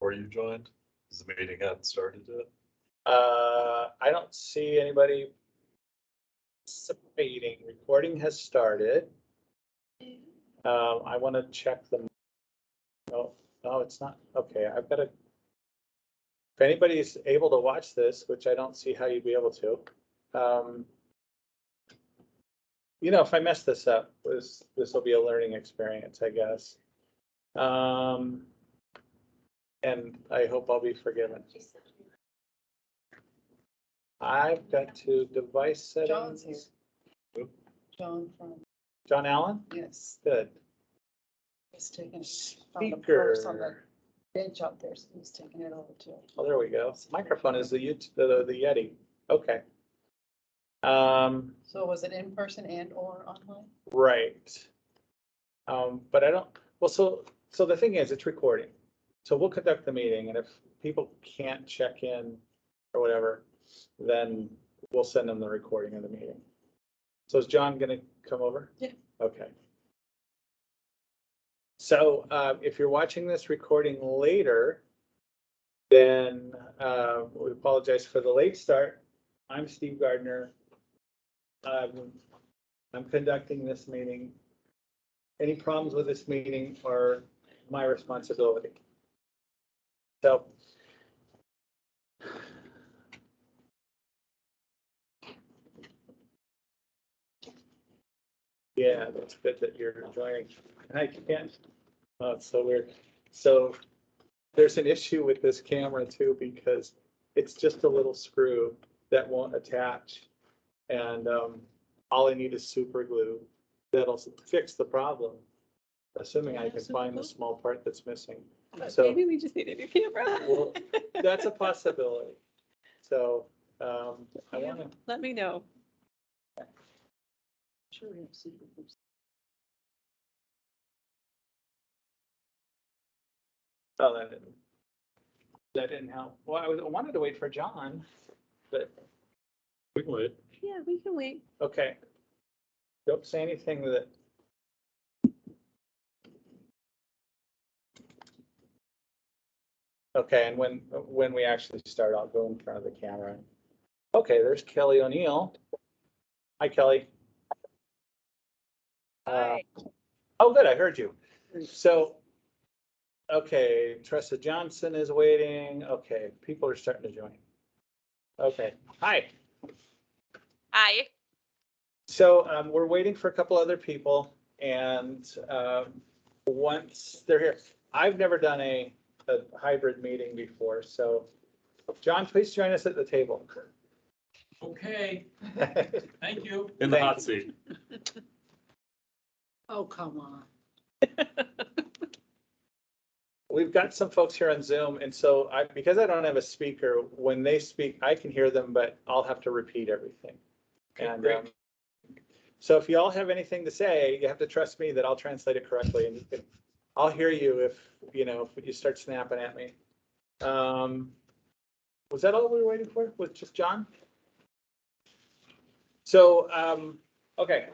before you joined? Because the meeting hadn't started yet. I don't see anybody participating. Recording has started. I want to check the. Oh, no, it's not. Okay, I've got to. If anybody's able to watch this, which I don't see how you'd be able to. You know, if I mess this up, this will be a learning experience, I guess. And I hope I'll be forgiven. I've got to device settings. John's here. John from, John Allen? yes, Good. he's taking, found a purse on the Speaker. bench out there, so he's taking it over to. Oh, there we go. Microphone is the Yeti. Okay. So was it in person and or online? Right. But I don't, well, so the thing is, it's recording. So we'll conduct the meeting, and if people can't check in or whatever, then we'll send them the recording of the meeting. So is John gonna come over? Yeah. Okay. So if you're watching this recording later, then we apologize for the late start. I'm Steve Gardner. I'm conducting this meeting. Any problems with this meeting are my responsibility. So yeah, that's good that you're joining. I can't. Oh, it's so weird. So there's an issue with this camera too, because it's just a little screw that won't attach. And all I need is super glue that'll fix the problem, assuming I can find the small part that's missing. So Maybe we just need a new camera. well, that's a possibility. So I want to. Let me know. Sure, we have super groups. Oh, that didn't help. Well, I wanted to wait for John, but We can wait. Yeah, we can wait. okay. Don't say anything that. Okay, and when we actually start, I'll go in front of the camera. Okay, there's Kelly O'Neill. Hi, Kelly. Hi. Oh, good, I heard you. So, okay, Tressa Johnson is waiting. Okay, people are starting to join. Okay, hi. Hi. So we're waiting for a couple other people, and once they're here, I've never done a hybrid meeting before, so John, please join us at the table. Okay, thank you. In the Thank hot you. seat. Oh, come on. We've got some folks here on Zoom, and so because I don't have a speaker, when they speak, I can hear them, but I'll have to repeat everything. And great. so if you all have anything to say, you have to trust me that I'll translate it correctly, and I'll hear you if you start snapping at me. Was that all we were waiting for? Was just John? So, okay.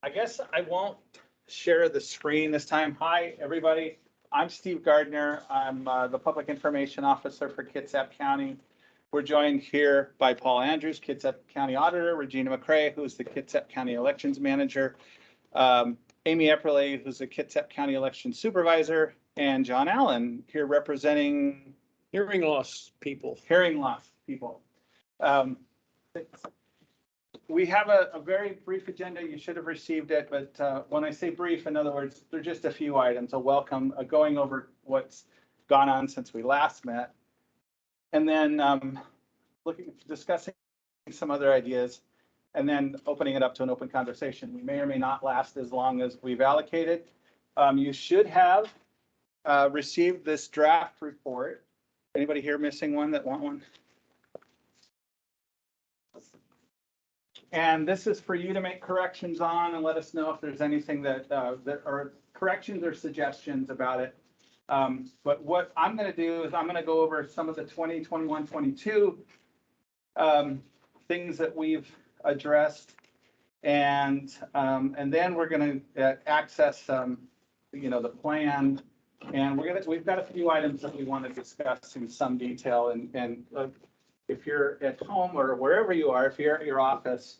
I guess I won't share the screen this time. Hi, everybody. I'm Steve Gardner. I'm the Public Information Officer for Kitsap County. We're joined here by Paul Andrews, Kitsap County Auditor, Regina McCrae, who's the Kitsap County Elections Manager, Amy Epperle, who's the Kitsap County Election Supervisor, and John Allen here representing Hearing loss people. hearing loss people. We have a very brief agenda. You should have received it, but when I say brief, in other words, they're just a few items. A welcome, going what's gone on since we last met. And then discussing some other ideas, and then opening it up to an open conversation. We may or may not last as long as we've allocated. You should have received this draft report. Anybody here missing one that want one? And this is for you to make corrections on and let us know if there's anything that are corrections or suggestions about it. But what I'm going to do is I'm going to go over some of the 2021, 22 things that we've addressed, and then we're going to access the plan And we've got a few items that we want to discuss in some detail and if you're at home or wherever you are, if you're at your office,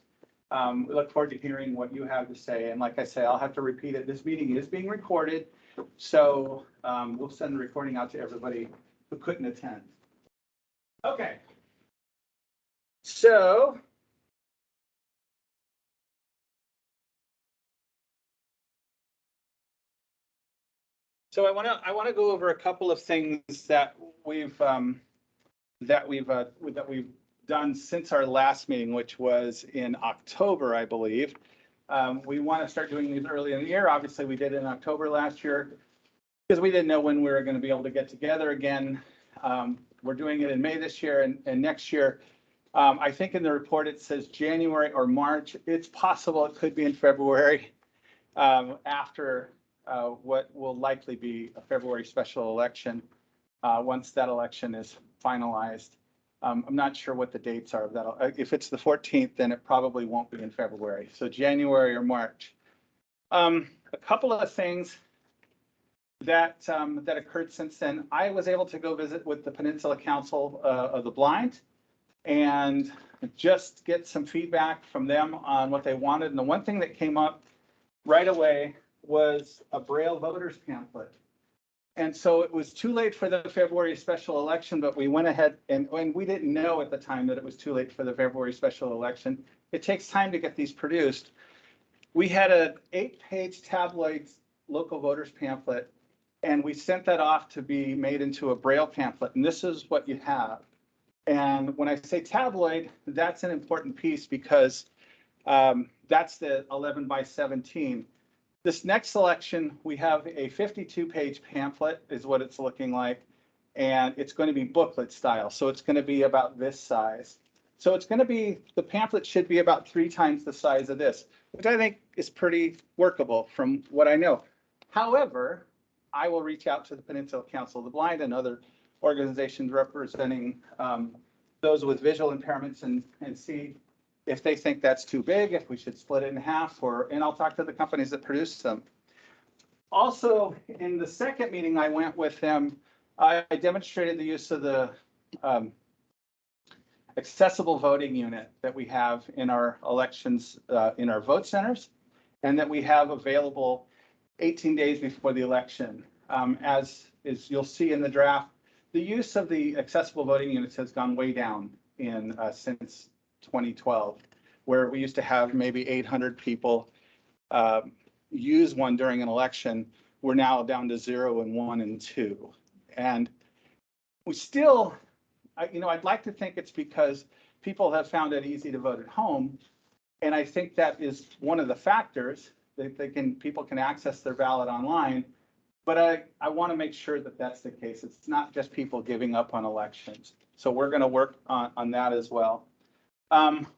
we look forward to hearing what you have to say. And like I say, I'll have to repeat it. This meeting is being recorded. So we'll send the recording out to everybody who couldn't attend. Okay. So I want to go over a couple of things that we've done since our last meeting, which was in October, I believe. We want to start doing these early in the year. Obviously, we did it in October last year because we didn't know when we were going to be able to get together again. We're doing it in May this year and next year. I think in the report it says January or March. It's possible it could be in February after what will likely be a February special election once that election is finalized. I'm not sure what the dates are of that. If it's the 14th, then it probably won't be in February. So January or March. A couple of things that occurred since then. I was able to go visit with the Peninsula Council of the Blind and just get some feedback from them on what they wanted. And the one thing that came up right away was a Braille voters pamphlet. And so it was too late for the February special election, but we went ahead and we didn't know at the time that it was too late for the February special election. It takes time to get these produced. We had an 8-page tabloid local voters pamphlet, and we sent that off to be made into a Braille pamphlet. And this is what you have. And when I say tabloid, that's an important piece because that's the 11 by 17. This next selection, we have a 52-page pamphlet is what it's looking like, and it's going to be booklet style. So it's going to be about this size. So it's going to be, the pamphlet should be about 3 times the size of this, which I think is pretty workable from what I know. However, I will reach out to the Peninsula Council of the Blind and other organizations representing those with visual impairments and see if they think that's too big, if we should split it in half, and I'll talk to the companies that produce them. Also, in the second meeting I went with them, I demonstrated the use of the accessible voting unit that we have in our elections, in our vote centers, and that we have available 18 days before the election. As you'll see in the draft, the use of the accessible voting units has gone way down since 2012, where we used to have maybe 800 people use one during an election. We're now down to 0 and 1 and 2. And we still, I'd like to think it's because people have found it easy to vote at home. And I think that is one of the factors that people can access their ballot online. But I want to make sure that that's the case. It's not just people giving up on elections. So we're going to work on that as well.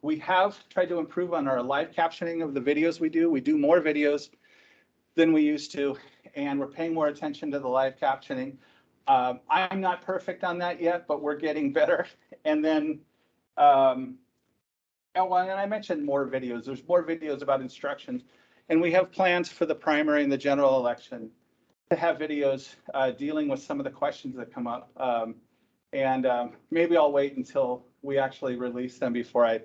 We have tried to improve on our live captioning of the videos we do. We do more videos than we used to, and we're paying more attention to the live captioning. I'm not perfect on that yet, but we're getting better. And then, and I mentioned more videos. There's more videos about instructions, and we have plans for the primary and the general election to have videos dealing with some of the questions that come up. Maybe I'll wait until we actually release them before I,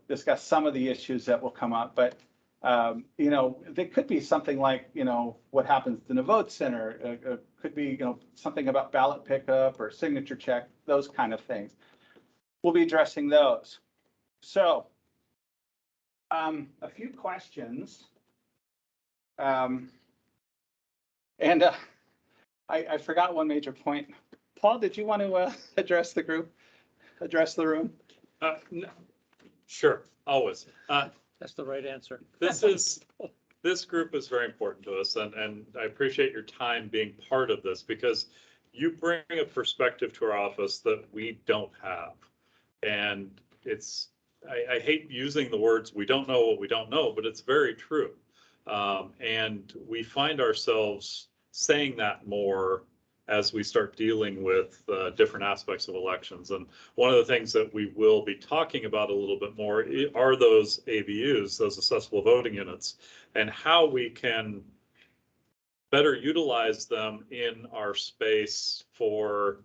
discuss some of the issues that will come up. But, they could be something like, what happens in a vote center. Could be, something about ballot pickup or signature check, those kind of things. We'll be addressing those. So, a few questions. I forgot one major point. Paul, did you want to address the group, address the room? No, sure, always. That's the right answer. This group is very important to us, and I appreciate your time being part of this because you bring a perspective to our office that we don't have. And I hate using the words, we don't know what we don't know, but it's very true. And we find ourselves saying that more as we start dealing with different aspects of elections. And one of the things that we will be talking about a little bit more are those AVUs, those accessible voting units, and how we can better utilize them in our space for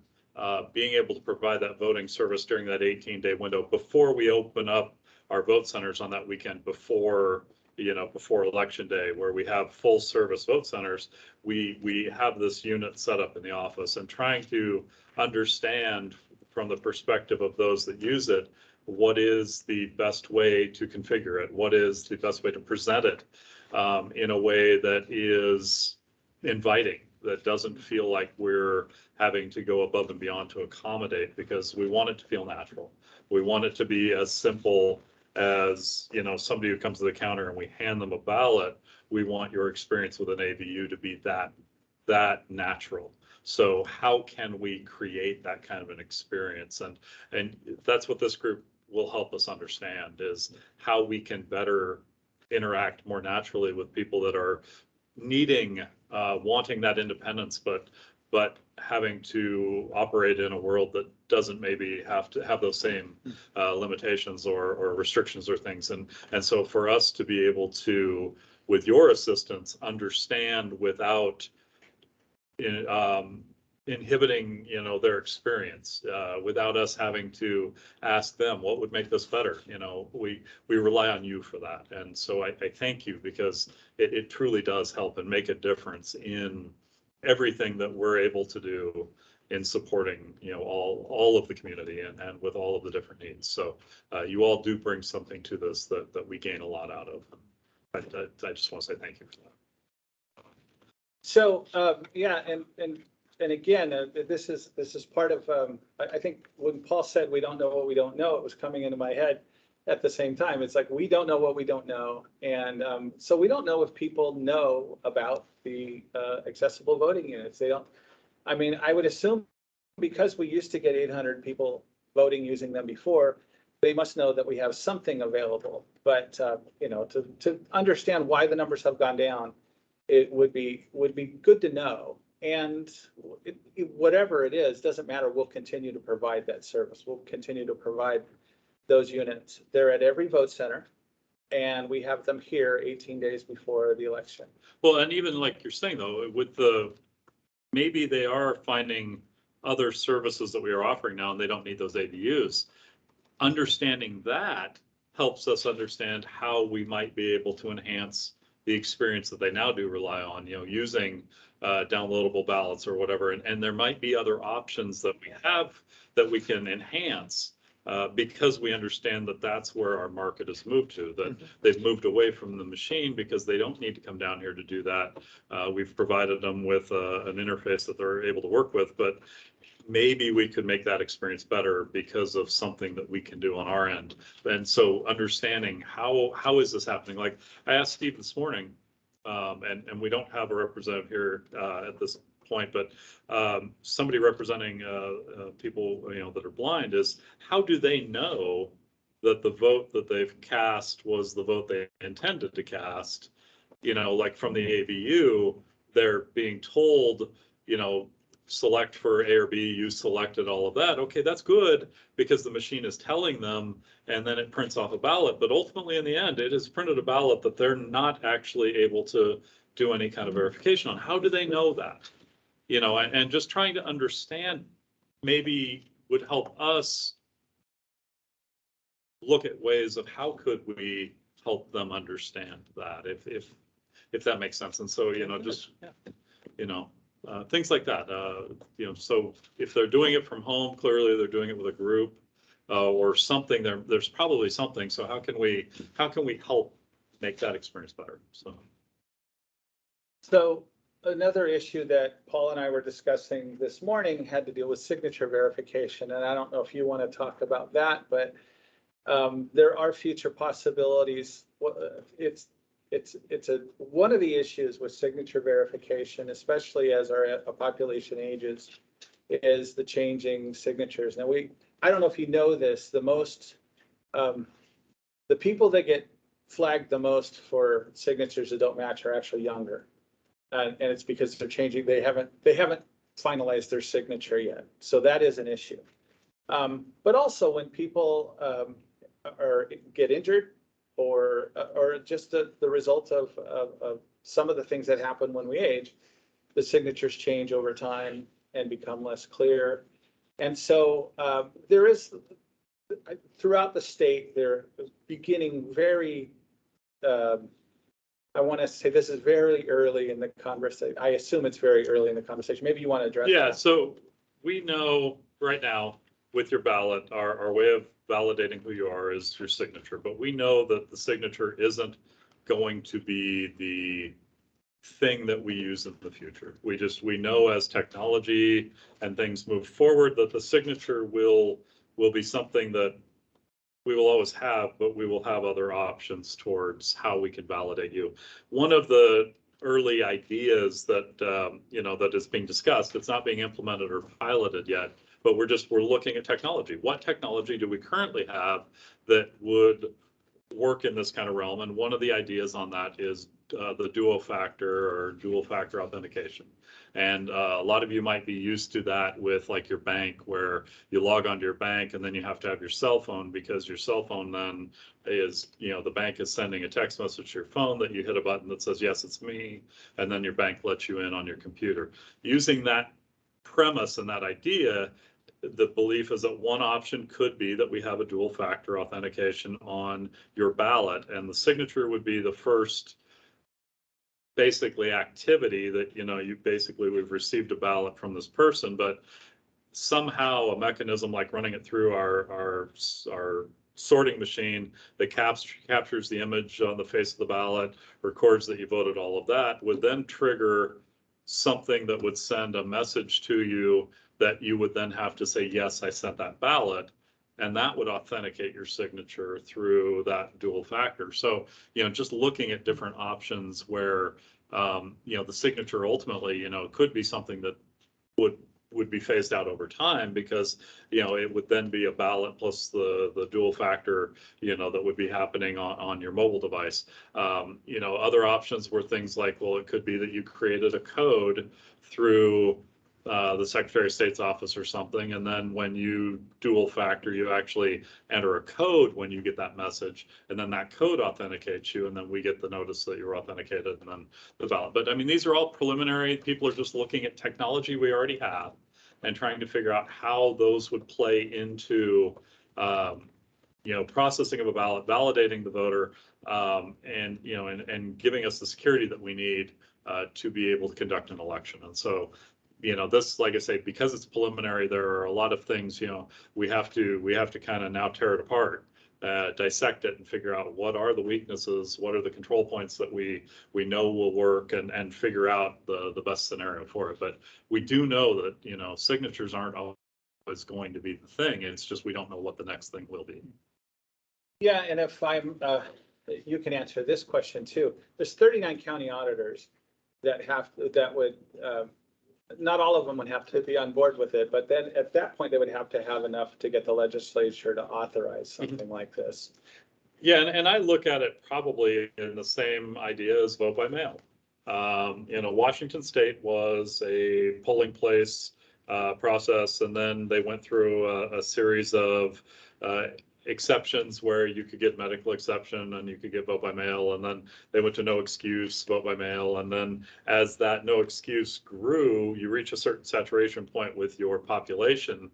being able to provide that voting service during that 18-day window before we open up our vote centers on that weekend before election day, where we have full service vote centers. We have this unit set up in the office, and trying to understand from the perspective of those that use it, what is the best way to configure it? What is the best way to present it in a way that is inviting, that doesn't feel like we're having to go above and beyond to accommodate, because we want it to feel natural. We want it to be as simple as, somebody who comes to the counter and we hand them a ballot. We want your experience with an AVU to be that natural. So how can we create that kind of an experience? And that's what this group will help us understand, is how we can better interact more naturally with people that are needing, wanting that independence, but having to operate in a world that doesn't maybe have to have those same limitations or restrictions or things. And so for us to be able to, with your assistance, understand without inhibiting, their experience, without us having to ask them what would make this better. We rely on you for that. And so I thank you, because it truly does help and make a difference in everything that we're able to do in supporting, all of the community and with all of the different needs. So you all do bring something to this that we gain a lot out of. I just want to say thank you for that. So, yeah, and again, this is part of, I think when Paul said we don't know what we don't know, it was coming into my head at the same time. It's like, we don't know what we don't know. And so we don't know if people know about the accessible voting units. They don't, I mean, I would assume because we used to get 800 people voting using them before, they must know that we have something available. But, to understand why the numbers have gone down, it would be good to know. And whatever it is, doesn't matter. We'll continue to provide that service. We'll continue to provide those units. They're at every vote center, and we have them here 18 days before the election. Well, and even like you're saying, though, maybe they are finding other services that we are offering now, and they don't need those ADUs. Understanding that helps us understand how we might be able to enhance the experience that they now do rely on, using downloadable ballots or whatever. And there might be other options that we have that we can enhance, because we understand that that's where our market has moved to, that they've moved away from the machine because they don't need to come down here to do that. We've provided them with an interface that they're able to work with, but maybe we could make that experience better because of something that we can do on our end. And so understanding how is this happening? Like I asked Steve this morning, and we don't have a representative here at this point, but somebody representing people that are blind, is how do they know that the vote that they've cast was the vote they intended to cast? Like from the AVU, they're being told, select for A or B, you selected all of that. Okay, that's good, because the machine is telling them, and then it prints off a ballot. But ultimately, in the end, it has printed a ballot that they're not actually able to do any kind of verification on. How do they know that? And just trying to understand maybe would help us look at ways of how could we help them understand that, if that makes sense. And so, just, things like that, so if they're doing it from home, clearly they're doing it with a group or something. There's probably something. So how can we help make that experience better? So another issue that Paul and I were discussing this morning had to deal with signature verification. And I don't know if you want to talk about that, but there are future possibilities. It's one of the issues with signature verification, especially as our population ages, is the changing signatures. Now I don't know if you know this, the people that get flagged the most for signatures that don't match are actually younger. And it's because they're changing, they haven't finalized their signature yet. So that is an issue. But also when people get injured, or just the result of some of the things that happen when we age, the signatures change over time and become less clear. And so there is, throughout the state, they're beginning very, I want to say this is very early in the conversation. I assume it's very early in the conversation. Maybe you want to address Yeah, that? so we know right now with your ballot, our way of validating who you are is your signature, but we know that the signature isn't going to be the thing that we use in the future. We know as technology and things move forward that the signature will be something that we will always have, but we will have other options towards how we can validate you. One of the early ideas that, you know, that is being discussed, it's not being implemented or piloted yet, but we're looking at technology. What technology do we currently have that would work in this kind of realm? And one of the ideas on that is the dual factor authentication. And a lot of you might be used to that with like your bank, where you log onto your bank and then you have to have your cell phone, because your cell phone then is, you know, the bank is sending a text message to your phone that you hit a button that says, yes, it's me. And then your bank lets you in on your computer. Using that premise and that idea, the belief is that one option could be that we have a dual factor authentication on your ballot, and the signature would be the first basically activity that, you know, we've received a ballot from this person, but somehow a mechanism like running it through our sorting machine that captures the image on the face of the ballot, records that you voted, all of that would then trigger something that would send a message to you that you would then have to say, yes, I sent that ballot. And that would authenticate your signature through that dual factor. So, you know, just looking at different options where, you know, the signature ultimately, you know, could be something that would be phased out over time, because, you know, it would then be a ballot plus the dual factor, you know, that would be happening on your mobile device. You know, other options were things like, well, it could be that you created a code through the Secretary of State's office or something, and then when you dual factor, you actually enter a code when you get that message, and then that code authenticates you, and then we get the notice that you're authenticated, and then the ballot. But I mean, these are all preliminary. People are just looking at technology we already have and trying to figure out how those would play into, you know, processing of a ballot, validating the voter, and, you know, and giving us the security that we need to be able to conduct an election. And so, you know, this, like I say, because it's preliminary, there are a lot of things, you know, we have to kind of now tear it apart, dissect it, and figure out what are the weaknesses, what are the control points that we know will work, and figure out the best scenario for it. But we do know that, you know, signatures aren't always going to be the thing. It's just we don't know what the next thing will be. Yeah, and if you can answer this question too. There's 39 county auditors that would, not all of them would have to be on board with it, but then at that point, they would have to have enough to get the legislature to authorize something like this. Yeah, and I look at it probably in the same idea as vote by mail. You know, Washington State was a polling place process, and then they went through a series of exceptions where you could get medical exception and you could get vote by mail, and then they went to no excuse vote by mail, and then as that no excuse grew, you reach a certain saturation point with your population,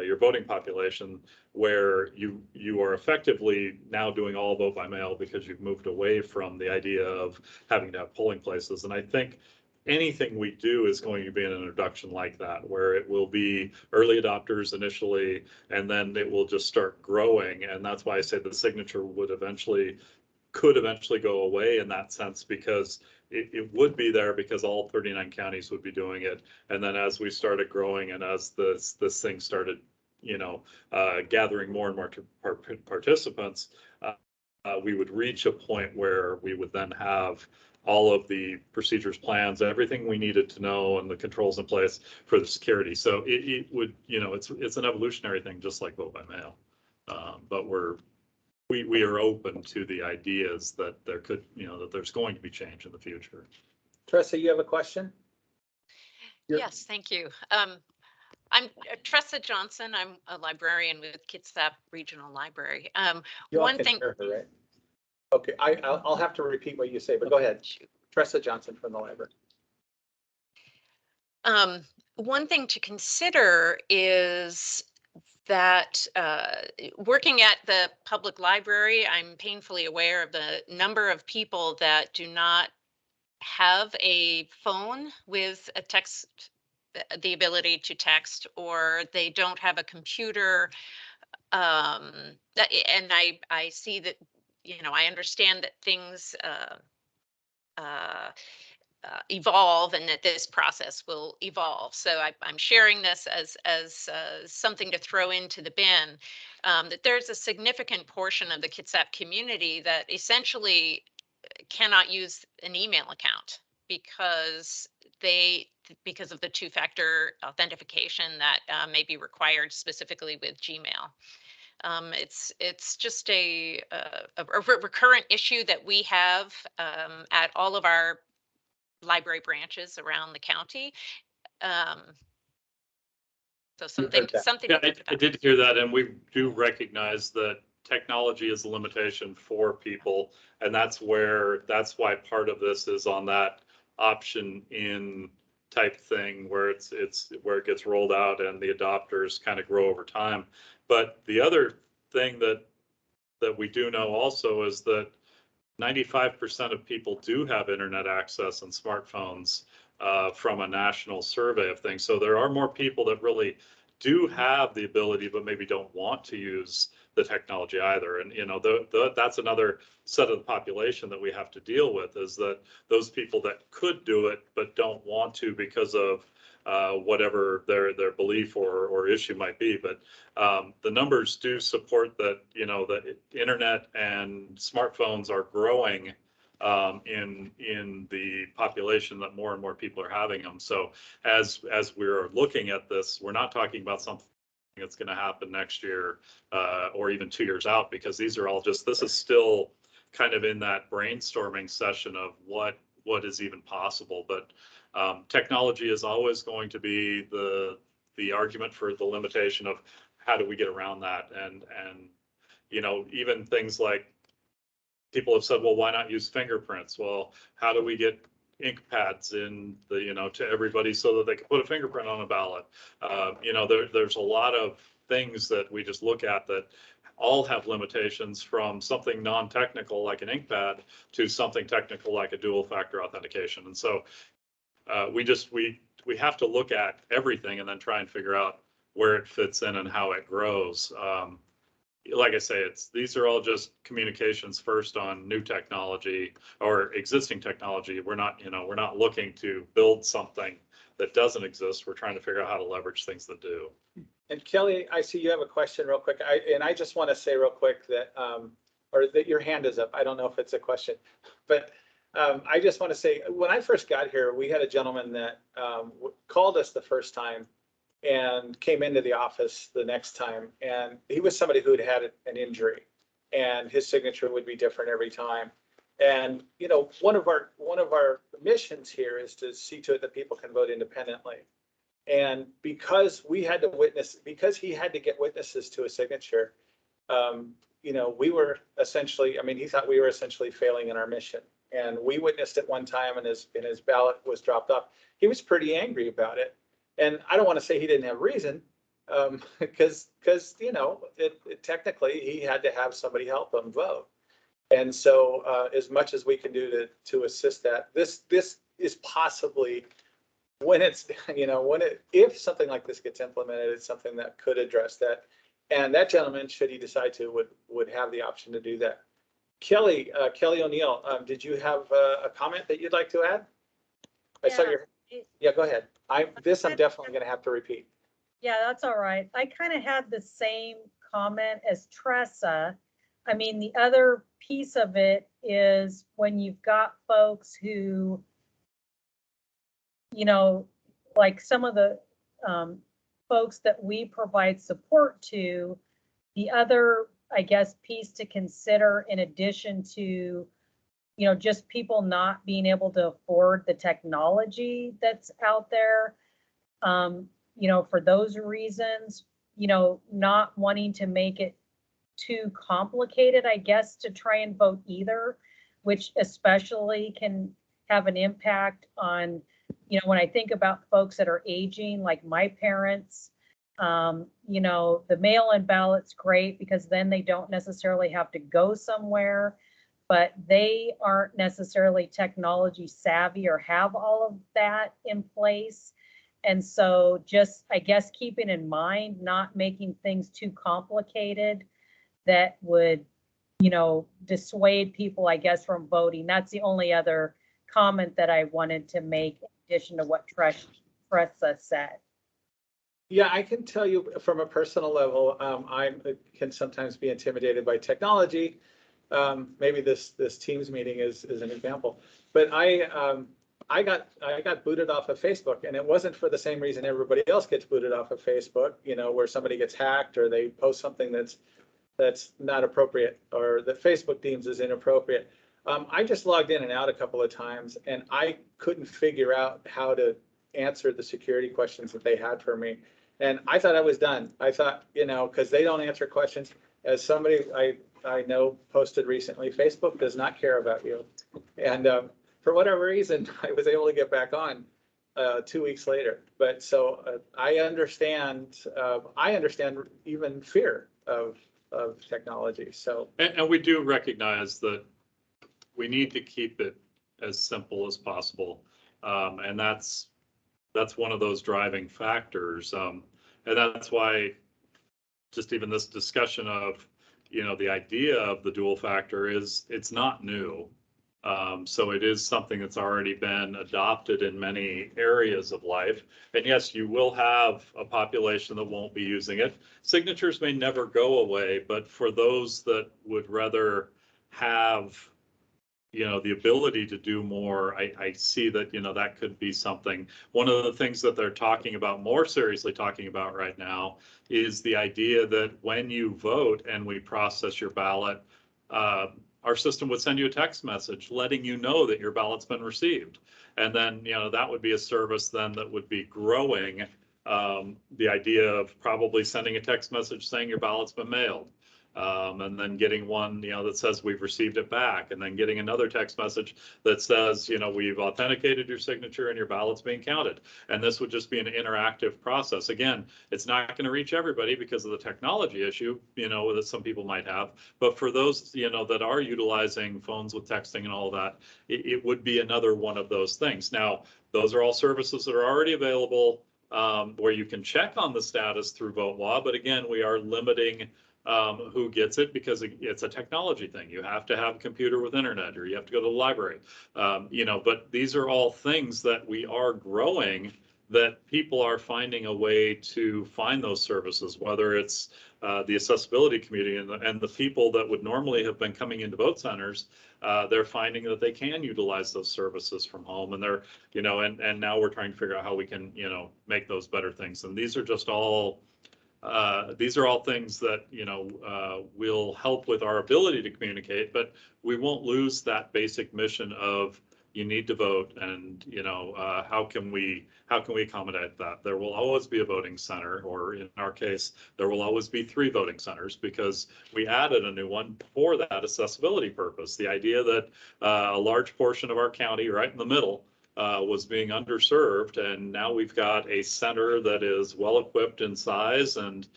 your voting population, where you are effectively now doing all vote by mail because you've moved away from the idea of having to have polling places. And I think anything we do is going to be an introduction like that, where it will be early adopters initially, and then it will just start growing. And that's why I say the signature could eventually go away in that sense, because it would be there because all 39 counties would be doing it. And then as we started growing and as this thing started, you know, gathering more and more participants, we would reach a point where we would then have all of the procedures, plans, everything we needed to know, and the controls in place for the security. So it would, you know, it's an evolutionary thing, just like vote by mail. But we are open to the ideas that there could, you know, that there's going to be change in the future. Tressa, you have a question? Yes, thank you. I'm Tressa Johnson. I'm a librarian with Kitsap Regional Library. You all One can thing. hear her, right? Okay, I'll have to repeat what you say, but go ahead. Shoot. Tressa Johnson from the library. One thing to consider is that working at the public library, I'm painfully aware of the number of people that do not have a phone with a text, the ability to text, or they don't have a computer. And I see that, I understand that things uh, evolve and that this process will evolve. So I'm sharing this as something to throw into the bin. That there's a significant portion of the Kitsap community that essentially cannot use an email account because because of the two-factor authentication that may be required specifically with Gmail. It's just a recurrent issue that we have at all of our library branches around the county. Um, so heard that. something Yeah, to think I about. did hear that, and we do recognize that technology is a limitation for people, and that's why part of this is on that option in type thing where it's where it gets rolled out and the adopters kind of grow over time. But the other thing that we do know also is that 95% of people do have internet access and smartphones from a national survey of things. So there are more people that really do have the ability, but maybe don't want to use the technology either. And, that's another set of the population that we have to deal with, is that those people that could do it, but don't want to because of whatever their belief or issue might be. But the numbers do support that, the internet and smartphones are growing in the population, that more and more people are having them. So as we're looking at this, we're not talking about something that's going to happen next year or even 2 years out, because these are all this is still kind of in that brainstorming session of what is even possible. But technology is always going to be the argument for the limitation of how do we get around that. And even things like, people have said, well, why not use fingerprints? Well, how do we get ink pads in to everybody so that they can put a fingerprint on a ballot? There's a lot of things that we just look at that all have limitations, from something non-technical like an ink pad to something technical like a dual factor authentication. And so we have to look at everything and then try and figure out where it fits in and how it grows. Like I say, these are all just communications first on new technology or existing technology. We're not looking to build something that doesn't exist. We're trying to figure out how to leverage things that do. And Kelly, I see you have a question real quick. I just want to say real quick that, or that your hand is up. I don't know if it's a question, but I just want to say, when I first got here, we had a gentleman that called us the first time and came into the office the next time. And he was somebody who had an injury, and his signature would be different every time. And, one of our missions here is to see to it that people can vote independently. And because he had to get witnesses to a signature, we were essentially, he thought we were essentially failing in our mission. And we witnessed it one time, and his ballot was dropped off. He was pretty angry about it. And I don't want to say he didn't have reason, because technically he had to have somebody help him vote. And so as much as we can do to assist that, this is possibly, when if something like this gets implemented, it's something that could address that. And that gentleman, should he decide to, would have the option to do that. Kelly O'Neill, did you have a comment that you'd like to add? I saw your. Yeah, go ahead. I'm definitely going to have to repeat. Yeah, that's all right. I kind of had the same comment as Tressa. The other piece of it is when you've got folks who, like some of the folks that we provide support to, the other, I guess, piece to consider, in addition to just people not being able to afford the technology that's out there, for those reasons, not wanting to make it too complicated, I guess, to try and vote either, which especially can have an impact on you know, when I think about folks that are aging, like my parents, you know, the mail-in ballot's great because then they don't necessarily have to go somewhere, but they aren't necessarily technology savvy or have all of that in place. And so just, I guess, keeping in mind, not making things too complicated that would, you know, dissuade people, I guess, from voting. That's the only other comment that I wanted to make in addition to what Tressa said. Yeah, I can tell you from a personal level, I can sometimes be intimidated by technology. Maybe this Teams meeting is an example, but I got booted off of Facebook, and it wasn't for the same reason everybody else gets booted off of Facebook, you know, where somebody gets hacked or they post something that's not appropriate or that Facebook deems as inappropriate. I just logged in and out a couple of times, and I couldn't figure out how to answer the security questions that they had for me. And I thought I was done. I thought, you know, because they don't answer questions. As somebody I know posted recently, Facebook does not care about you. And for whatever reason, I was able to get back on 2 weeks later. But so I understand even fear of technology. So And we do recognize that we need to keep it as simple as possible. And that's one of those driving factors. And that's why just even this discussion of, you know, the idea of the dual factor it's not new. So it is something that's already been adopted in many areas of life. And yes, you will have a population that won't be using it. Signatures may never go away, but for those that would rather have, you know, the ability to do more, I see that, you know, that could be something. One of the things that they're talking about, more seriously talking about right now, is the idea that when you vote and we process your ballot, our system would send you a text message letting you know that your ballot's been received. And then, you know, that would be a service then that would be growing. The idea of probably sending a text message saying your ballot's been mailed. And then getting one, you know, that says we've received it back, and then getting another text message that says, you know, we've authenticated your signature and your ballot's being counted. And this would just be an interactive process. Again, it's not going to reach everybody because of the technology issue, you know, that some people might have. But for those, you know, that are utilizing phones with texting and all that, it would be another one of those things. Now, those are all services that are already available, where you can check on the status through VoteWa. But again, we are limiting who gets it because it's a technology thing. You have to have a computer with internet, or you have to go to the library. You know, but these are all things that we are growing, that people are finding a way to find those services, whether it's the accessibility community and the people that would normally have been coming into vote centers. They're finding that they can utilize those services from home, and they're, you know, and now we're trying to figure out how we can, you know, make those better things. And these are just all things that, you know, will help with our ability to communicate, but we won't lose that basic mission of you need to vote, and, you know, how can we accommodate that? There will always be a voting center, or in our case, there will always be 3 voting centers, because we added a new one for that accessibility purpose. The idea that a large portion of our county, right in the middle, was being underserved, and now we've got a center that is well equipped in size and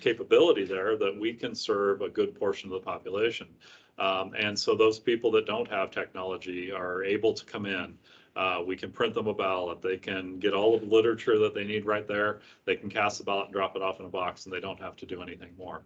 capability there, that we can serve a good portion of the population. And so those people that don't have technology are able to come in. We can print them a ballot. They can get all of the literature that they need right there. They can cast the ballot and drop it off in a box, and they don't have to do anything more.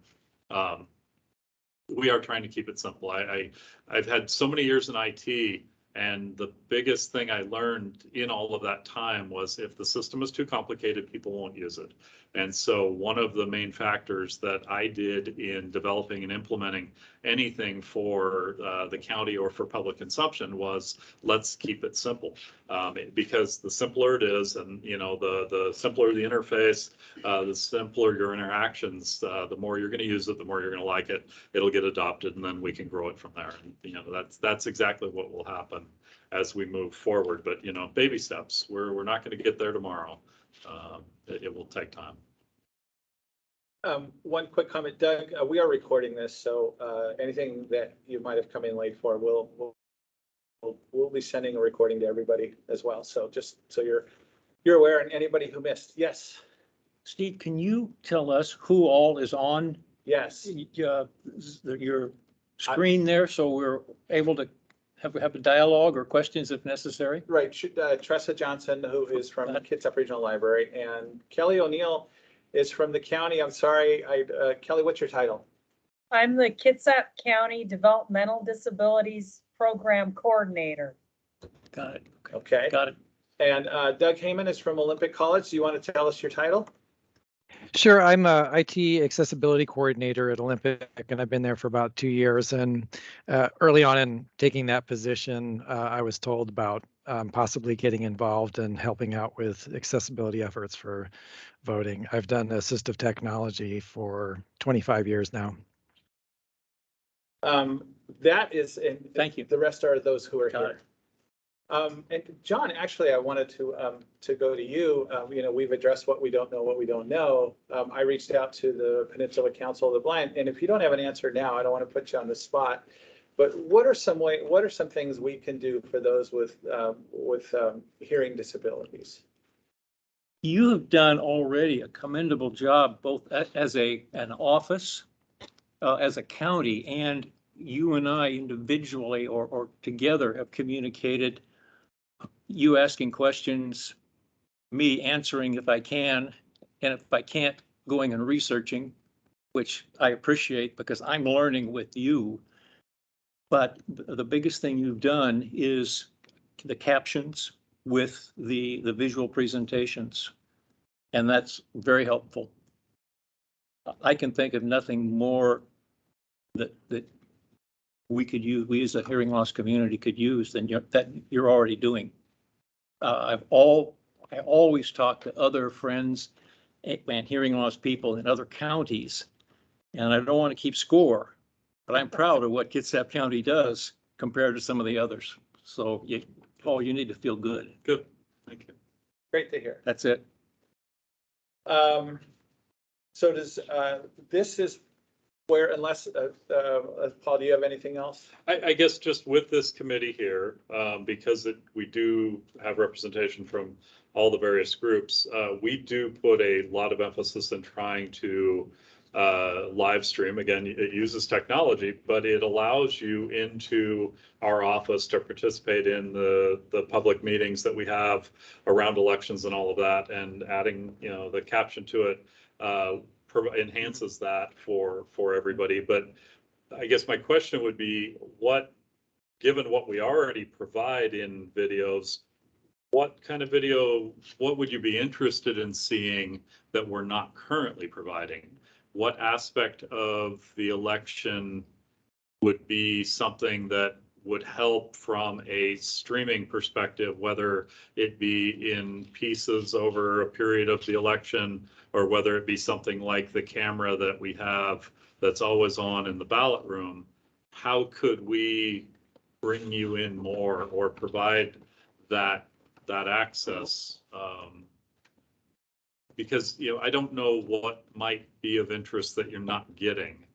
We are trying to keep it simple. I've had so many years in IT, and the biggest thing I learned in all of that time was, if the system is too complicated, people won't use it. And so one of the main factors that I did in developing and implementing anything for the county or for public consumption was, let's keep it simple. Because the simpler it is, and, you know, the simpler the interface, the simpler your interactions, the more you're going to use it, the more you're going to like it. It'll get adopted, and then we can grow it from there. And, you know, that's exactly what will happen as we move forward. But, you know, baby steps. We're not going to get there tomorrow. It will take time. One quick comment, Doug, we are recording this, so anything that you might have come in late for, we'll we'll be sending a recording to everybody as well. So just so you're aware, and anybody who missed, yes, Steve, can you tell us who all is on yes. your screen there, so we're able to have a dialogue or questions if necessary? Right, Tressa Johnson, who is from Kitsap Regional Library, and Kelly O'Neill is from the county. I'm sorry, Kelly, what's your title? I'm the Kitsap County Developmental Disabilities Program Coordinator. Got it. Okay. Got it. And Doug Heyman is from Olympic College. Do you want to tell us your title? Sure, I'm a IT accessibility coordinator at Olympic, and I've been there for about 2 years. And early on in taking that position, I was told about possibly getting involved and helping out with accessibility efforts for voting. I've done assistive technology for 25 years now. That is, and Thank you. The rest are those who are Got here. And John, actually, I wanted to go to you. You know, we've addressed what we don't know. I reached out to the Peninsula Council of the Blind, and if you don't have an answer now, I don't want to put you on the spot. But what are some things we can do for those with hearing disabilities? You have done already a commendable job, both as an office, as a county, and you and I individually or together have communicated, you asking questions, me answering if I can, and if I can't, going and researching, which I appreciate because I'm learning with you. But the biggest thing you've done is the captions with the visual presentations, and that's very helpful. I can think of nothing more that we could use, we as a hearing loss community could use than that you're already doing. I always talk to other friends and hearing loss people in other counties, and I don't want to keep score, but I'm proud of what Kitsap County does compared to some of the others. So Paul, you need to feel good. Good, thank you. Great to hear. That's it. So does this is where, unless Paul, do you have anything else? I guess just with this committee here, because we do have representation from all the various groups, we do put a lot of emphasis in trying to live stream. Again, it uses technology, but it allows you into our office to participate in the public meetings that we have around elections and all of that, and adding, you know, the caption to it enhances that for everybody. But I guess my question would be, given what we already provide in videos, what kind of video, what would you be interested in seeing that we're not currently providing? What aspect of the election would be something that would help from a streaming perspective, whether it be in pieces over a period of the election, or whether it be something like the camera that we have that's always on in the ballot room? How could we bring you in more or provide that access? Because, you know, I don't know what might be of interest that you're not getting.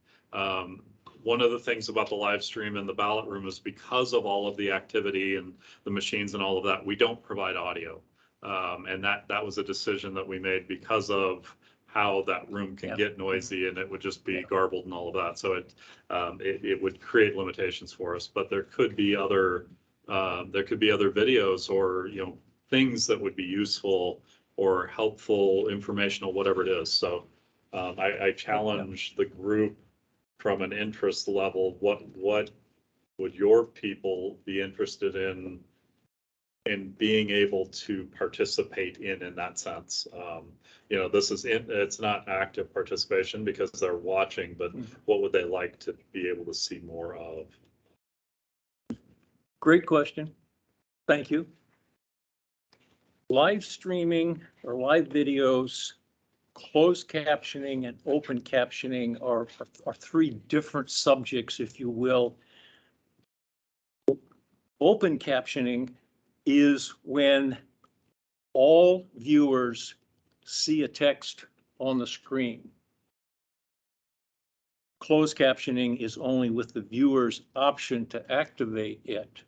One of the things about the live stream and the ballot room is because of all of the activity and the machines and all of that, we don't provide audio. And that was a decision that we made because of how that room can get noisy, and it would just be garbled and all of that. So it would create limitations for us. But there could be other videos or, you know, things that would be useful or helpful, informational, whatever it is. So I challenge the group from an interest level. What would your people be interested in being able to participate in that sense? You know, it's not active participation because they're watching, but what would they like to be able to see more of? Great question. Thank you. Live streaming or live videos, closed captioning and open captioning are three different subjects, if you will. Open captioning is when all viewers see a text on the screen. Closed captioning is only with the viewer's option to activate it.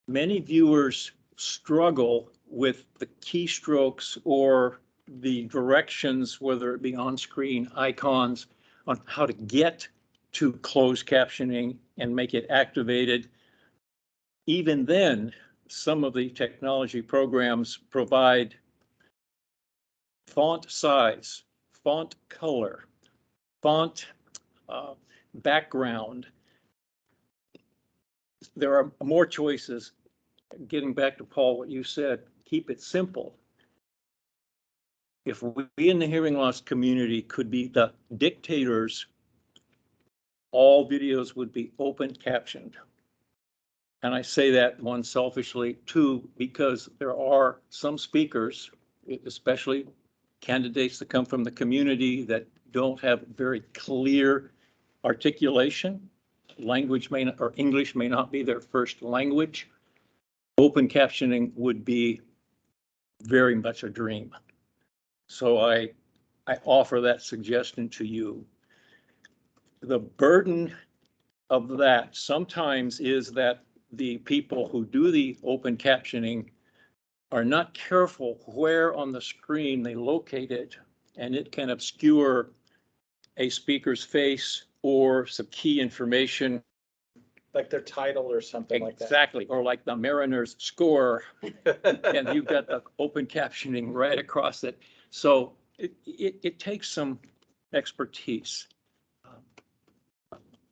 many viewers struggle with the keystrokes or the directions, whether it be on-screen icons, on how to get to closed captioning and make it activated. Even then, some of the technology programs provide font size, font color, font background. There are more choices. Getting back to Paul, what you said, keep it simple. If we in the hearing loss community could be the dictators, all videos would be open captioned. And I say that, one, selfishly, two, because there are some speakers, especially candidates that come from the community, that don't have very clear articulation. Language may not, or English may not be their first language. Open captioning would be very much a dream. So I offer that suggestion to you. The burden of that sometimes is that the people who do the open captioning are not careful where on the screen they locate it, and it can obscure a speaker's face or some key information. Like their title or something like that. Exactly, or like the Mariners score, and you've got the open captioning right across it. So it takes some expertise.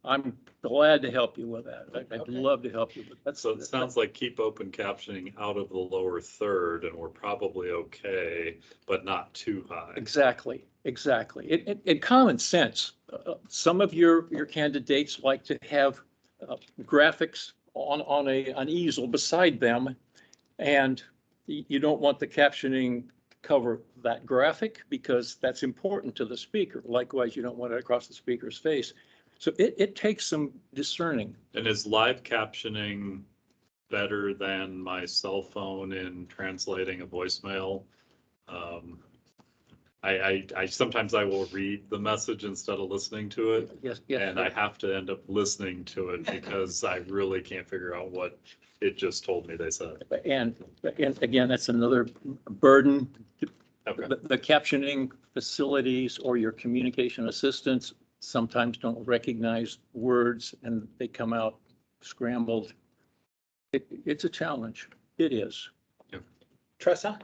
I'm glad to help you with that. I'd love to help you, but that's. So it sounds like keep open captioning out of the lower third and we're probably okay, but not too high. Exactly, exactly. In common sense, some of your candidates like to have graphics on an easel beside them, and you don't want the captioning to cover that graphic because that's important to the speaker. Likewise, you don't want it across the speaker's face. So it takes some discerning. And is live captioning better than my cell phone in translating a voicemail? I sometimes I will read the message instead of listening to it. Yes, And I have to end up listening to it because I really can't figure out what it just told me they said. And again, that's another burden. Okay. The captioning facilities or your communication assistants sometimes don't recognize words and they come out scrambled. It's a challenge. It is. Tressa?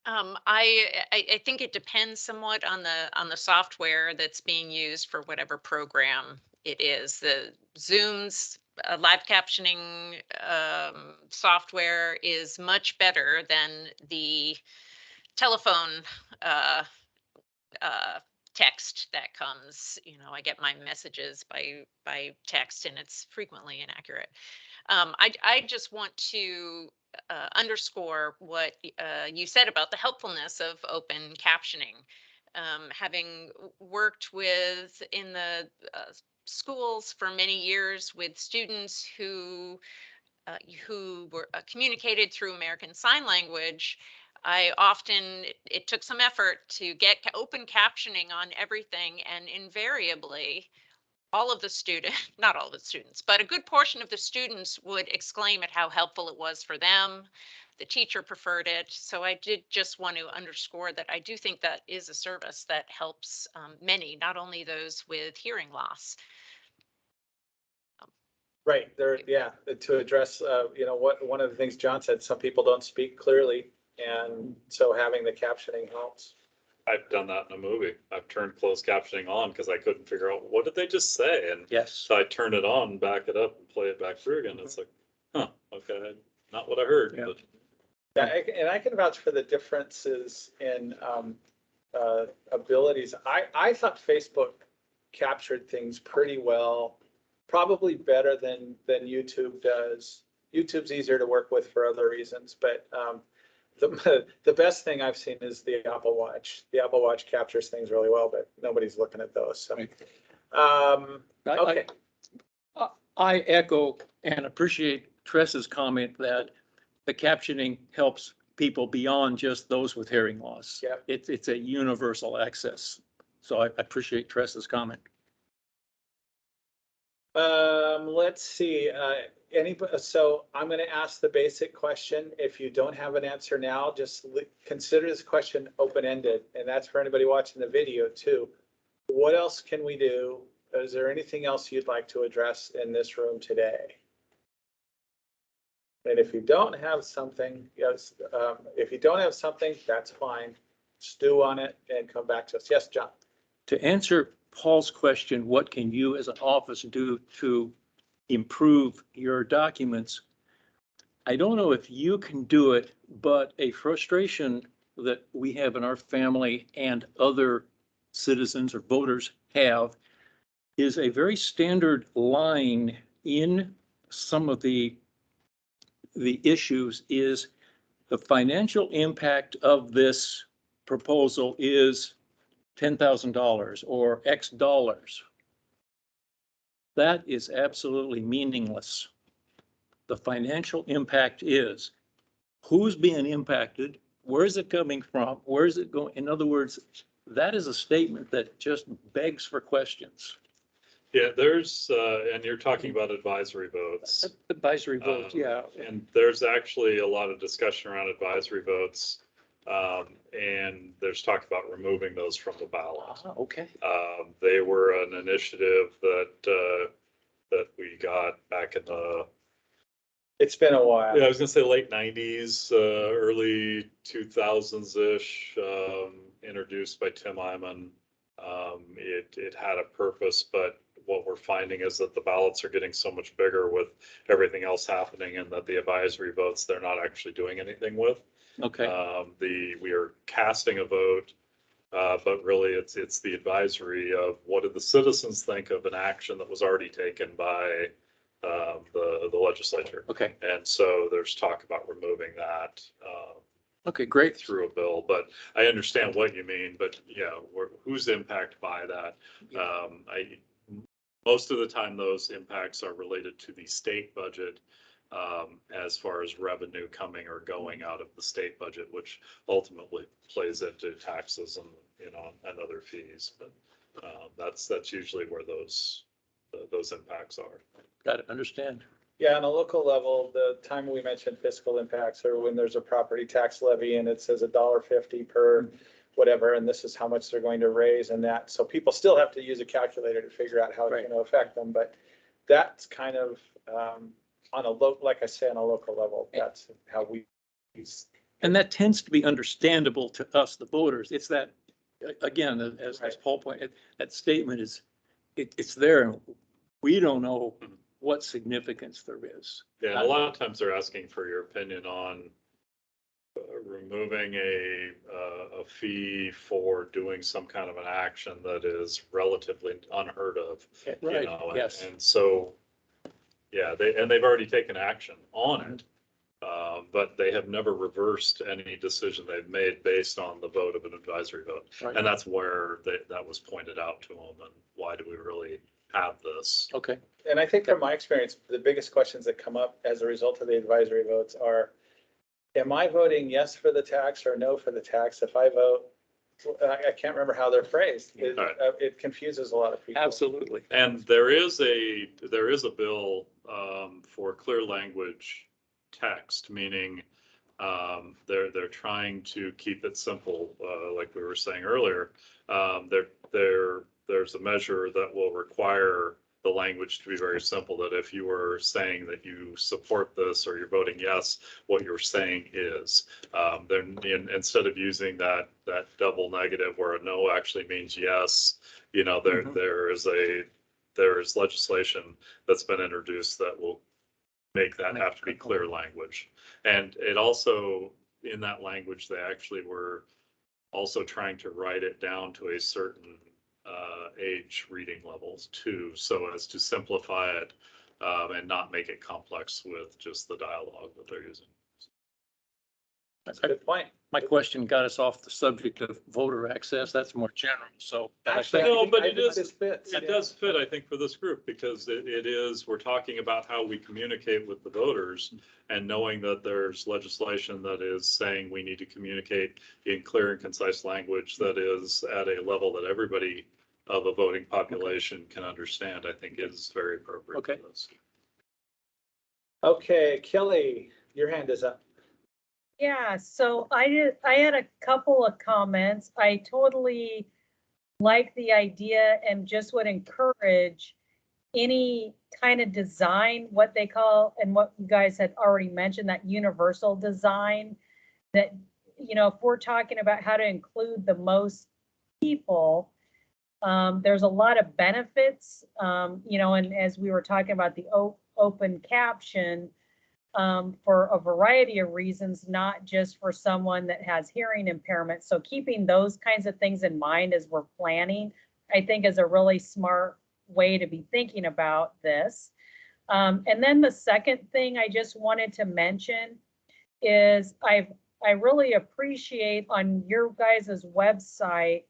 I think it depends somewhat on the software that's being used for whatever program it is. The Zoom's live captioning software is much better than the telephone text that comes. I get my messages by text, and it's frequently inaccurate. I just want to underscore what you said about the helpfulness of open captioning. Having worked in the schools for many years with students who were communicated through American Sign Language, it took some effort to get open captioning on everything, and invariably all of the students, not all of the students, but a good portion of the students would exclaim at how helpful it was for them. The teacher preferred it. So I did just want to underscore that I do think that is a service that helps many, not only those with hearing loss. Right, there, yeah, to address, one of the things John said, some people don't speak clearly, and so having the captioning helps. I've done that in a movie. I've turned closed captioning on because I couldn't figure out what did they just say, and Yes. so I turn it on, back it up, and play it back through again. It's like, okay, not what I heard. Yeah. But Yeah, and I can vouch for the differences in abilities. I thought Facebook captured things pretty well, probably better than YouTube does. YouTube's easier to work with for other reasons, but the best thing I've seen is the Apple Watch. The Apple Watch captures things really well, but nobody's looking at those. So, okay. I echo and appreciate Tressa's comment that the captioning helps people beyond just those with hearing loss. Yep. It's a universal access. So I appreciate Tressa's comment. Let's see. So I'm going to ask the basic question. If you don't have an answer now, just consider this question open-ended. And that's for anybody watching the video too. What else can we do? Is there anything else you'd like to address in this room today? And if you don't have something, yes, if you don't have something, that's fine. Stew on it and come back to us. Yes, John. To answer Paul's question, what can you as an office do to improve your documents? I don't know if you can do it, but a frustration that we have in our family and other citizens or voters have is a very standard line in some of the issues is the financial impact of this proposal is $10,000 or X dollars. That is absolutely meaningless. The financial impact is who's being impacted, where is it coming from, where is it going? In other words, that is a statement that just begs for questions. Yeah, there's, and you're talking about advisory votes. Advisory votes, yeah. And there's actually a lot of discussion around advisory votes. And there's talk about removing those from the ballot. Okay. They were an initiative that we got back in the, It's been a while. yeah, I was gonna say late 90s, early 2000s-ish, introduced by Tim Eyman. It had a purpose, but what we're finding is that the ballots are getting so much bigger with everything else happening, and that the advisory votes, they're not actually doing anything with. Okay. We are casting a vote, but really it's the advisory of what did the citizens think of an action that was already taken by the legislature. Okay. And so there's talk about removing that. Okay, great. Through a bill, but I understand what you mean, but yeah, who's impacted by that? Most of the time, those impacts are related to the state budget, as far as revenue coming or going out of the state budget, which ultimately plays into taxes and, and other fees. But that's usually where those impacts are. Got it. Understand. Yeah, on a local level, the time we mentioned fiscal impacts are when there's a property tax levy and it says $1.50 per whatever, and this is how much they're going to raise and that. So people still have to use a calculator to figure out how it's going to affect them. But that's kind of on a like I say, on a local level, that's how we use. And that tends to be understandable to us, the voters. It's that, again, as Paul pointed, that statement is, it's there and we don't know what significance there is. Yeah, a lot of times they're asking for your opinion on removing a fee for doing some kind of an action that is relatively unheard of. Right. Yes. And so, yeah, they've already taken action on it, but they have never reversed any decision they've made based on the vote of an advisory vote. Right. And that's where that was pointed out to them, and why do we really have this? Okay. And I think from my experience, the biggest questions that come up as a result of the advisory votes are, am I voting yes for the tax or no for the tax? If I vote, I can't remember how they're phrased. It confuses a lot of people. Absolutely. And there is a bill for clear language text, meaning they're trying to keep it simple, like we were saying earlier. There's a measure that will require the language to be very simple, that if you were saying that you support this or you're voting yes, what you're saying is. Then instead of using that double negative where a no actually means yes, there is legislation that's been introduced that will make that have to be clear language. And it also, in that language, they actually were also trying to write it down to a certain age reading levels too, so as to simplify it and not make it complex with just the dialogue that they're using. That's a good point. My question got us off the subject of voter access. That's more general. So Actually, No, but I it think is- this fits. It does fit, I think, for this group, because it is, we're talking about how we communicate with the voters, and knowing that there's legislation that is saying we need to communicate in clear and concise language that is at a level that everybody of a voting population can understand, I think is very appropriate Okay. for this. Okay, Kelly, your hand is up. Yeah, so I had a couple of comments. I totally like the idea and just would encourage any kind of design, what they call, and what you guys had already mentioned, that universal design, that, if we're talking about how to include the most people, there's a lot of benefits, and as we were talking about the open caption, for a variety of reasons, not just for someone that has hearing impairment. So keeping those kinds of things in mind as we're planning, I think is a really smart way to be thinking about this. And then the second thing I just wanted to mention is I really appreciate on your guys' website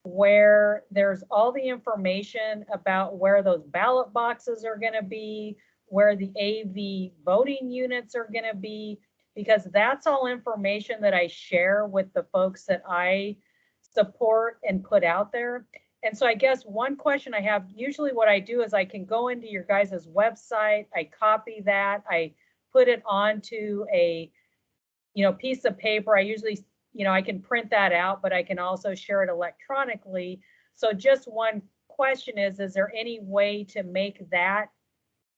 where there's all the information about where those ballot boxes are going to be, where the AV voting units are going to be, because that's all information that I share with the folks that I support and put out there. And so I guess one question I have, usually what I do is I can go into your guys' website, I copy that, I put it onto a piece of paper. I usually, I can print that out, but I can also share it electronically. So just one question is there any way to make that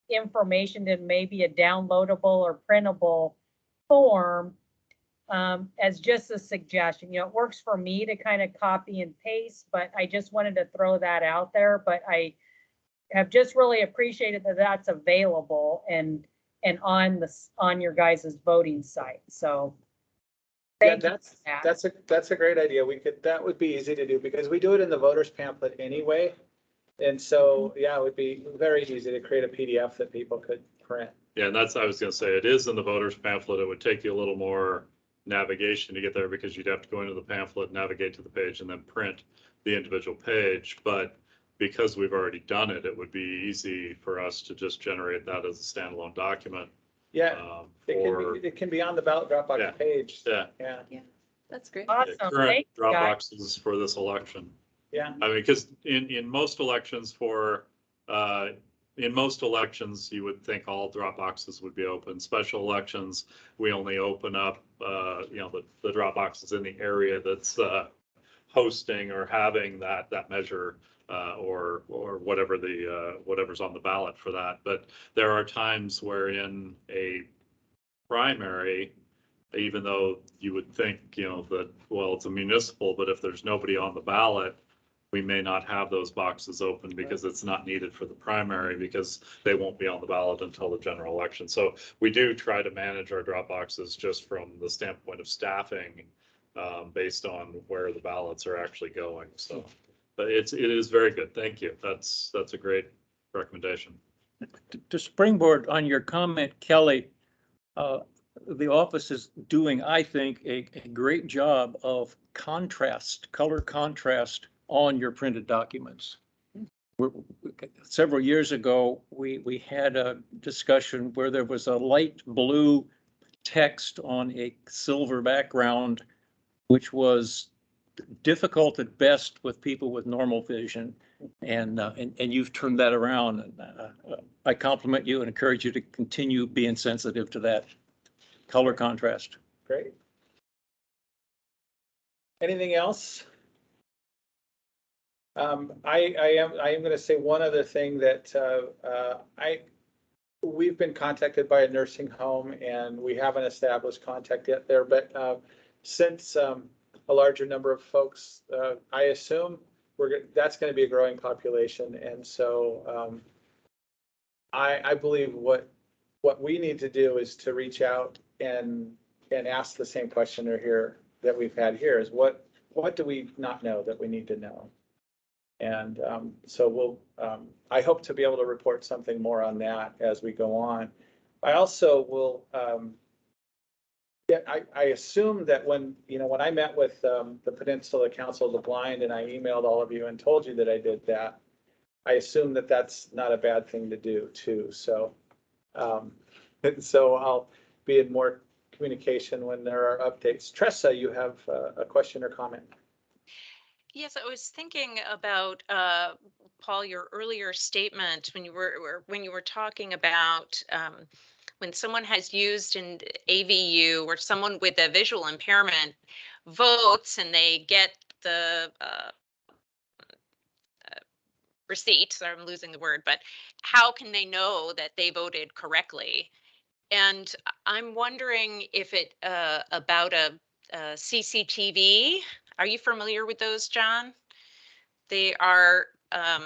information to maybe a downloadable or printable form, as just a suggestion? It works for me to kind of copy and paste, but I just wanted to throw that out there. But I have just really appreciated that that's available and on your guys' voting site. So Yeah, thank you for that. that's a great idea. That would be easy to do because we do it in the voters pamphlet anyway. And so, yeah, it would be very easy to create a PDF that people could print. Yeah, and I was gonna say, it is in the voters pamphlet. It would take you a little more navigation to get there because you'd have to go into the pamphlet, navigate to the page, and then print the individual page. But because we've already done it, it would be easy for us to just generate that as a standalone document. Yeah, it can be on the ballot Dropbox Yeah. page. Yeah. Yeah, That's great. Awesome. Current Thank you, guys. Dropboxes for this election. yeah. I mean, because in most elections in most elections, you would think all Dropboxes would be open. Special elections, we only open up, the Dropboxes in the area that's hosting or having that measure, or whatever whatever's on the ballot for that. But there are times where in a primary, even though you would think, that, well, it's a municipal, but if there's nobody on the ballot, we may not have those boxes open because it's not needed for the primary because they won't be on the ballot until the general election. So we do try to manage our drop boxes just from the standpoint of staffing, based on where the ballots are actually going. So, but it is very good. Thank you. That's a great recommendation. To springboard on your comment, Kelly, the office is doing, I think, a great job of color contrast on your printed documents. Several years ago, we had a discussion where there was a light blue text on a silver background, which was difficult at best with people with normal vision. And you've turned that around. And I compliment you and encourage you to continue being sensitive to that color contrast. Great. Anything else? I am going to say one other thing that we've been contacted by a nursing home and we haven't established contact yet there, but since a larger number of folks, I assume that's going to be a growing population, and so I believe what we need to do is to reach out and ask the same question here that we've had here is what do we not know that we need to know? And so I hope to be able to report something more on that as we go on. I also will, I assume that when I met with the Peninsula Council of the Blind and I emailed all of you and told you that I did that, I assume that that's not a bad thing to do too. So, so I'll be in more communication when there are updates. Tressa, you have a question or comment? Yes, I was thinking about Paul, your earlier statement when you were talking about when someone has used an AVU or someone with a visual impairment votes and they get the receipt, so I'm losing the word, but how can they know that they voted correctly? And I'm wondering if it about a CCTV. Are you familiar with those, John? They are uh,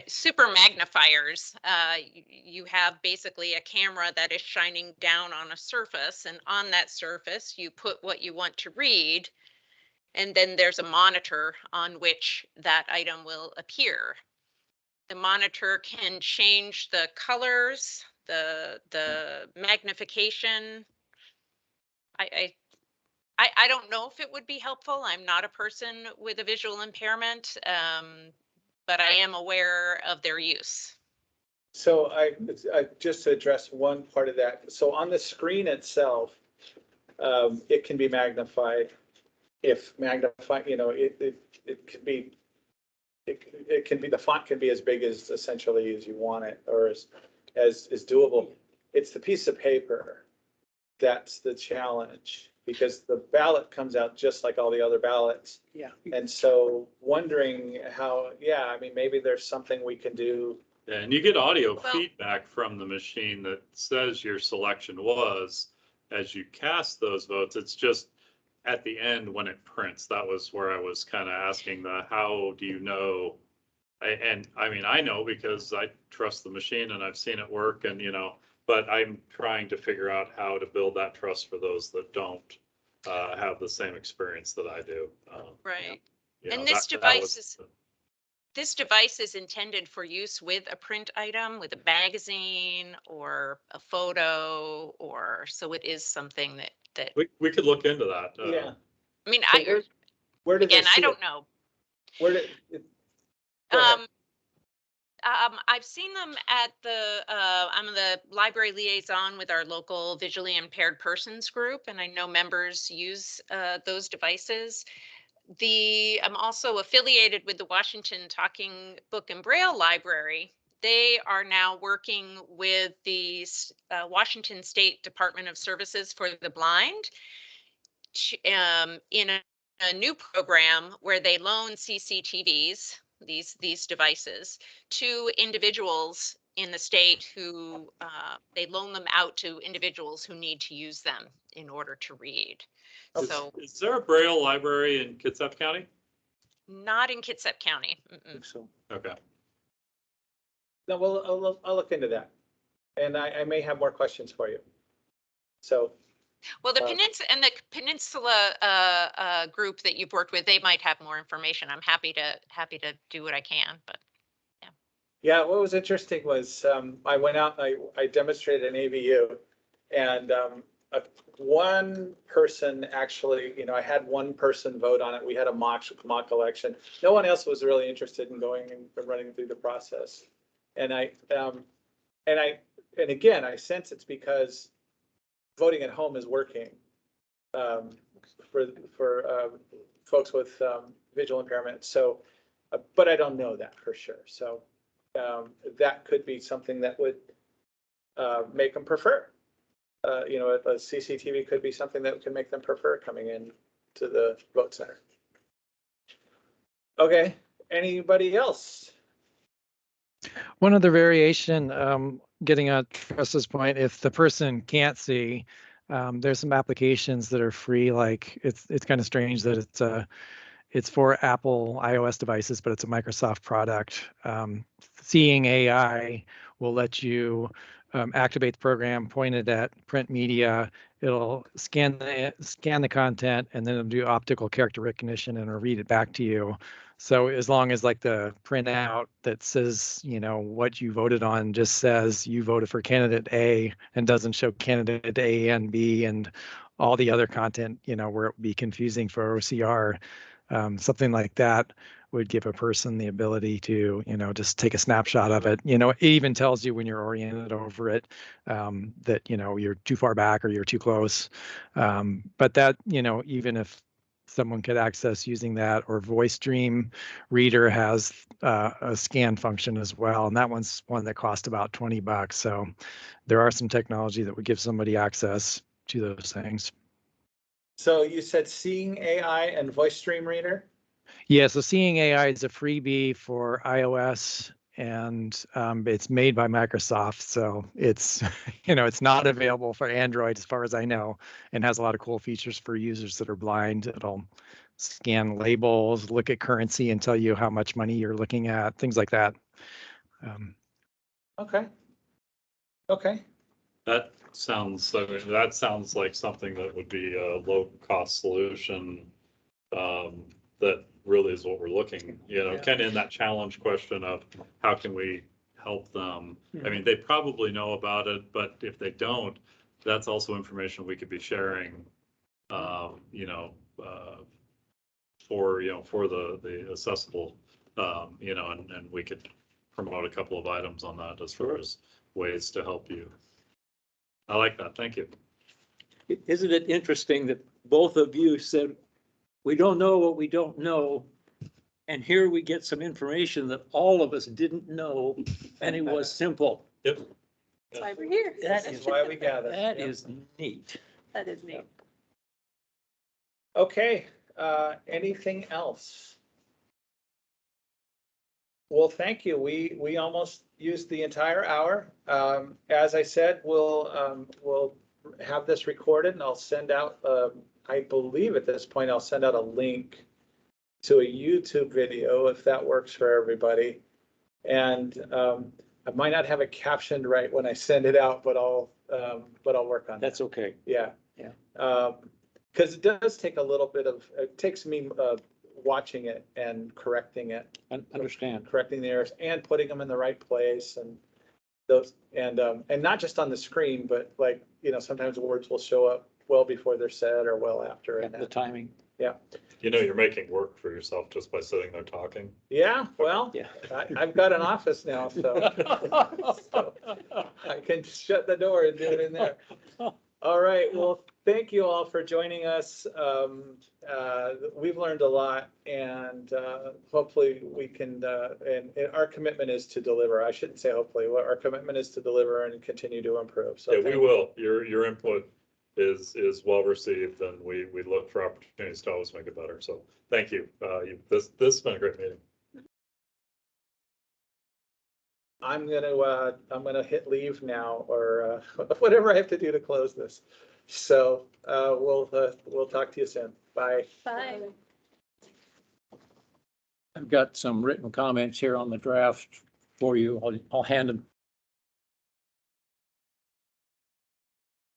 super magnifiers. You have basically a camera that is shining down on a surface, and on that surface you put what you want to read, and then there's a monitor on which that item will appear. The monitor can change the colors, the magnification. I don't know if it would be helpful. I'm not a person with a visual impairment, but I am aware of their use. So I just to address one part of that. So on the screen itself, it can be magnified. If magnified, it could be, it can be, the font can be as big as essentially as you want it, or as is doable. It's the piece of paper that's the challenge, because the ballot comes out just like all the other ballots. Yeah. And so wondering how, yeah, I mean, maybe there's something we can do. Yeah, and you get audio Well- feedback from the machine that says your selection was as you cast those votes. It's just at the end when it prints. That was where I was kind of asking how do you know? I mean, I know because I trust the machine and I've seen it work, and but I'm trying to figure out how to build that trust for those that don't have the same experience that I do. Right. You And know, this that device was- is this device is intended for use with a print item, with a magazine or a photo, or so it is something that we could look into that. Yeah. I mean, So where did they again, I see don't it? know. Where did it? Go ahead. I've seen them at I'm the library liaison with our local visually impaired persons group, and I know members use those devices. I'm also affiliated with the Washington Talking Book and Braille Library. They are now working with the Washington State Department of Services for the Blind in a new program where they loan CCTVs, these devices, to individuals in the state who they loan them out to individuals who need to use them in order to read. So Is there a Braille library in Kitsap County? not in Kitsap County. Mm-mm. So, Okay. no, well, I'll look into that. And I may have more questions for you. So, Well, the Peninsula group that you've worked with, they might have more information. I'm happy to do what I can, but yeah, what was interesting was I went out and I demonstrated an AVU, and one person actually, I had one person vote on it. We had a mock election. No one else was really interested in going and running through the process. And again, I sense it's because voting at home is working for folks with visual impairment. So, but I don't know that for sure. So that could be something that would make them prefer. A CCTV could be something that can make them prefer coming in to the vote center. Okay, anybody else? One other variation, getting at Tressa's point, if the person can't see, there's some applications that are free. Like it's kind of strange that it's for Apple iOS devices, but it's a Microsoft product. Seeing AI will let you activate the program, point it at print media. It'll scan the content, and then it'll do optical character recognition and it'll read it back to you. So as long as like the printout that says, what you voted on just says you voted for candidate A and doesn't show candidate A and B and all the other content, where it would be confusing for OCR, something like that would give a person the ability to, just take a snapshot of it. It even tells you when you're oriented over it, that, you're too far back or you're too close. But that, even if someone could access using that, or VoiceStream Reader has a scan function as well, and that one's one that cost about $20. So there are some technology that would give somebody access to those things. So you said Seeing AI and Voice Stream Reader? Yeah, so Seeing AI is a freebie for iOS, and it's made by Microsoft. So it's, it's not available for Android as far as I know, and has a lot of cool features for users that are blind. It'll scan labels, look at currency, and tell you how much money you're looking at, things like that. Okay. Okay. That sounds, I mean, that sounds like something that would be a low-cost solution. That really is what we're looking, kind of in that challenge question of how can we help them? I mean, they probably know about it, but if they don't, that's also information we could be sharing, for the accessible, and we could promote a couple of items on that as far as ways to help you. I like that. Thank you. Isn't it interesting that both of you said, we don't know what we don't know, and here we get some information that all of us didn't know, and it was simple. Yep. That's why we're here. This is why we gather. That Yep. is neat. That is neat. Okay, anything else? Well, thank you. We almost used the entire hour. As I said, we'll have this recorded, and I'll send out, I believe at this point, I'll send out a link to a YouTube video if that works for everybody. And I might not have it captioned right when I send it out, but I'll work on that. That's okay. Yeah. Yeah. Because it does take a little bit of, it takes me watching it and correcting it, Understand. correcting the errors and putting them in the right place, and those, and not just on the screen, but like, sometimes words will show up well before they're said or well after. And The timing. yeah. You're making work for yourself just by sitting there talking. Yeah, well, Yeah. I've got an office now, so I can shut the door and do it in there. All right, well, thank you all for joining us. We've learned a lot, and hopefully we can, and our commitment is to deliver. I shouldn't say hopefully, our commitment is to deliver and continue to improve. So Yeah, we will. Your input is well received, and we look for opportunities to always make it better. So thank you. This has been a great meeting. I'm gonna hit leave now, or whatever I have to do to close this. So we'll talk to you soon. Bye. Bye. I've got some written comments here on the draft for you. I'll hand them